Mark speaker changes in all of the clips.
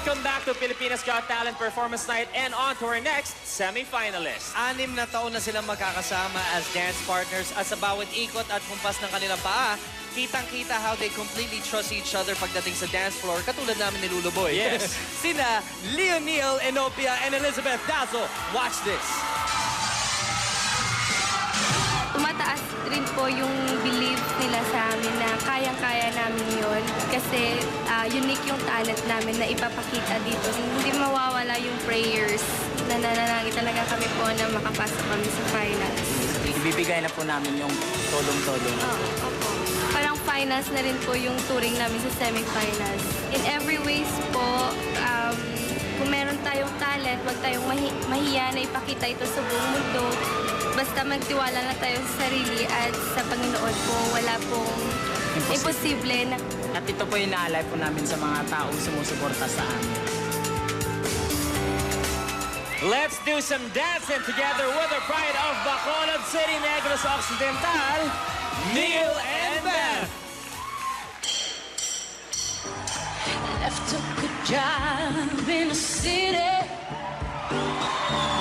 Speaker 1: Welcome back to Pilipinas Got Talent Performance Night and on to our next semi-finalist.
Speaker 2: 6 na taon na silang magkakasama as dance partners at sa bawat ikot at kumpas ng kanilang paa, kitang-kita how they completely trust each other pagdating sa dance floor, katulad namin ni Luluboy.
Speaker 1: Yes.
Speaker 2: Sina Leonil Enopia and Elizabeth Dazo. Watch this.
Speaker 3: Tumataas rin po yung belief nila sa amin na kayang-kaya namin yun kasi unique yung talent namin na ipapakita dito. Hindi mawawala yung prayers na nananangin talaga kami po na makapasok kami sa finals.
Speaker 4: Ibibigay na po namin yung tulong-tulong.
Speaker 3: Opo. Parang finals na rin po yung touring namin sa semi-finals. In every ways po, kung meron tayong talent, huwag tayong mahiya na ipakita ito sa buong mundo. Basta magtiwala na tayo sa sarili at sa Panginoon po, wala pong imposible na...
Speaker 4: At ito po yung naalay po namin sa mga taong sumusuporta sa amin.
Speaker 1: Let's do some dancing together with the pride of Bacolod City, Negros Occidental, Neil and Beth.
Speaker 5: Left a good job in the city,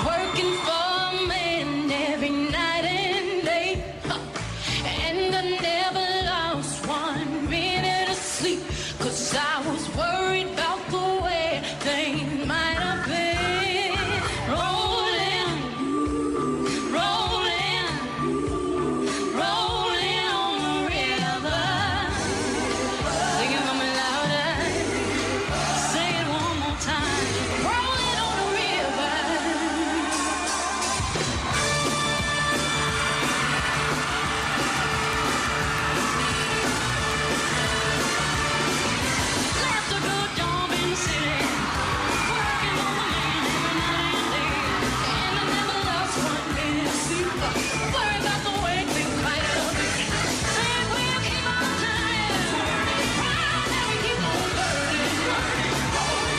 Speaker 5: working for a man every night and day, and I never lost 1 minute of sleep, 'cause I was worried about the way things might have been. Rolling, rolling, rolling on the river. Sing it for me louder. Say it one more time. Rolling on the river. Left a good job in the city, working on the land every night and day, and I never lost 1 minute of sleep. Worried about the way things might have been. Said we'll keep on trying, and we keep on burning, rolling,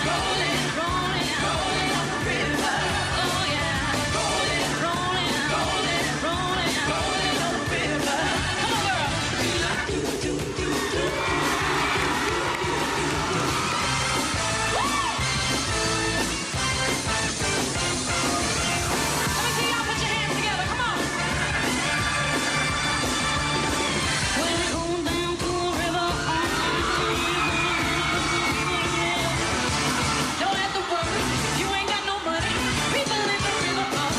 Speaker 5: rolling, rolling, rolling on the river. Oh yeah, rolling, rolling, rolling, rolling, rolling on the river. Come on, girl. Let me see y'all put your hands together. Come on. When it goes down to a river, don't have to worry if you ain't got no money. People in the river are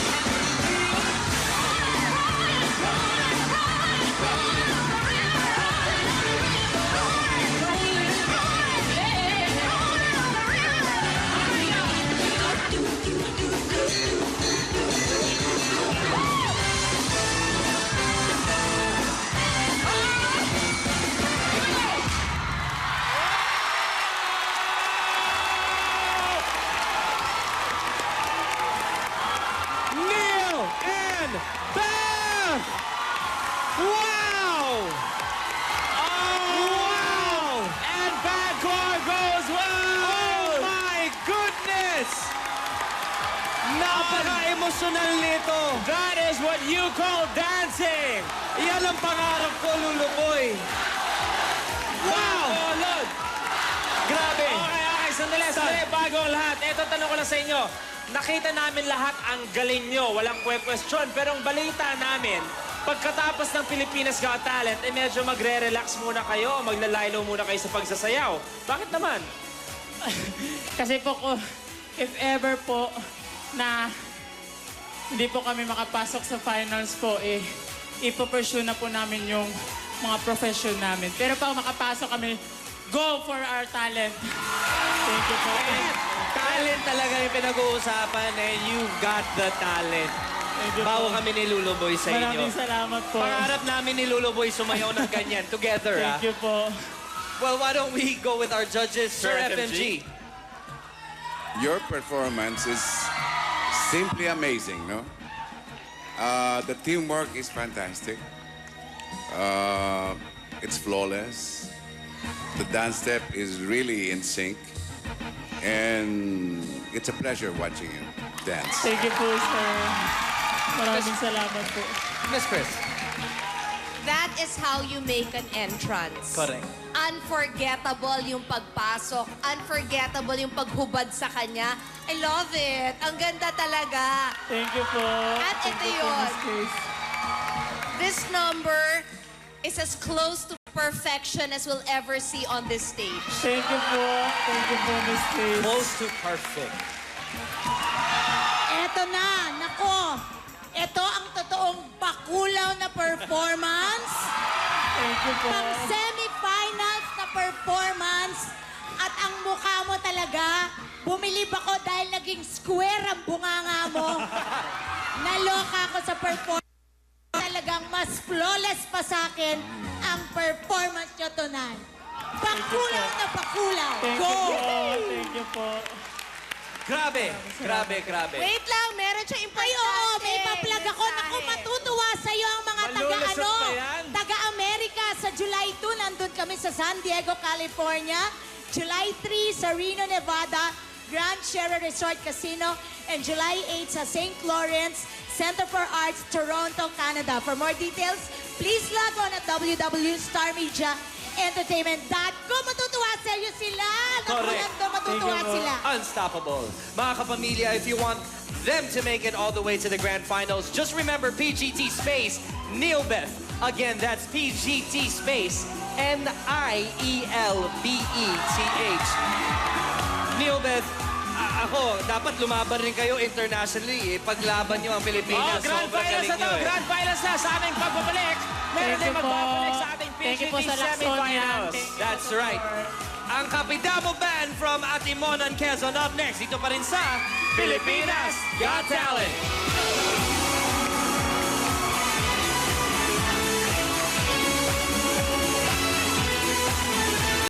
Speaker 1: Neil and Beth! Wow! Wow! And Bangkok goes well! Oh my goodness!
Speaker 2: Napaka-emosyonal nito.
Speaker 1: That is what you call dancing!
Speaker 2: Yan ang pangarap ko, Luluboy.
Speaker 1: Wow! Bacolod!
Speaker 2: Grabe.
Speaker 1: Okay, sandali. Bago ang lahat. Ito, tanong ko lang sa inyo. Nakita namin lahat ang galing nyo. Walang question. Pero ang balita namin, pagkatapos ng Pilipinas Got Talent, medyo magre-relax muna kayo, maglalaylo muna kayo sa pagsasayaw. Bakit naman?
Speaker 6: Kasi po, if ever po na hindi po kami makapasok sa finals po, ipo-pursue na po namin yung mga profession namin. Pero pag makapasok kami, go for our talent. Thank you po.
Speaker 2: Talent talaga yung pinag-uusapan and you've got the talent.
Speaker 6: Thank you
Speaker 2: Bago
Speaker 6: po.
Speaker 2: kami ni Luluboy sa inyo.
Speaker 6: Maraming salamat po.
Speaker 2: Pangarap namin ni Luluboy sumayaw ng ganyan. Together, ah.
Speaker 6: Thank you po.
Speaker 2: Well, why don't we go with our judges, Sir
Speaker 1: Sir
Speaker 2: FMG?
Speaker 7: Your performance is simply amazing, no? The teamwork is fantastic. It's flawless. The dance step is really in sync. And it's a pleasure watching you dance.
Speaker 6: Thank you po, sir. Maraming salamat po.
Speaker 2: Miss Chris.
Speaker 8: that is how you make an entrance.
Speaker 2: Correct.
Speaker 8: Unforgettable yung pagpasok. Unforgettable yung paghubad sa kanya. I love it. Ang ganda talaga.
Speaker 6: Thank you po.
Speaker 8: At
Speaker 6: Thank
Speaker 8: ito
Speaker 6: you po,
Speaker 8: yun.
Speaker 6: Miss Grace.
Speaker 8: This number is as close to perfection as we'll ever see on this stage.
Speaker 6: Thank you po. Thank you po, Miss Grace.
Speaker 2: Close to perfect.
Speaker 9: Eto na, nako. Ito ang totoong bakulaw na performance.
Speaker 6: Thank you po.
Speaker 9: Pang semifinals na performance. At ang mukha mo talaga, bumilib ako dahil naging square ang bunganga mo. Naloka ako sa performance. Talagang mas flawless pa sa akin ang performance nyo tonight. Bakulaw na bakulaw.
Speaker 6: Thank
Speaker 9: Go!
Speaker 6: you po. Thank you po.
Speaker 2: Grabe.
Speaker 8: Wait lang, meron siya importante.
Speaker 9: Ay, oo, may pa-plug ako. Naku, matutuwa sa'yo ang mga
Speaker 1: Malulusot pa yan.
Speaker 9: taga-Amerika. Sa July 2, nandun kami sa San Diego, California. July 3 sa Reno, Nevada, Grand Sierra Resort Casino. And July 8 sa St. Lawrence Center for Arts, Toronto, Canada. For more details, please log on at www.starmediaentertainment.com. Matutuwa sa'yo sila.
Speaker 2: Correct.
Speaker 9: Matutuwa
Speaker 6: Thank you po.
Speaker 9: sila.
Speaker 2: Unstoppable. Mga kapamilya, if you want them to make it all the way to the grand finals, just remember PGT space Neilbeth. Again, that's PGT space Nielbeth. Neilbeth, ako, dapat lumaban rin kayo internationally. Paglaban nyo ang Pilipinas.
Speaker 1: Grand
Speaker 2: Sobrang
Speaker 1: finals
Speaker 2: galing
Speaker 1: na to.
Speaker 2: nyo eh.
Speaker 1: Grand finals na sa aming pagbabalik. Meron
Speaker 6: Thank
Speaker 1: din
Speaker 6: you po.
Speaker 1: magbabalik sa ating
Speaker 6: Thank you po
Speaker 1: PGT
Speaker 6: sa Lacson
Speaker 1: semifinals.
Speaker 6: yan.
Speaker 2: That's right. Ang Kapidamo Band from Atimonan, Quezon. Up next, dito pa rin sa Pilipinas Got Talent.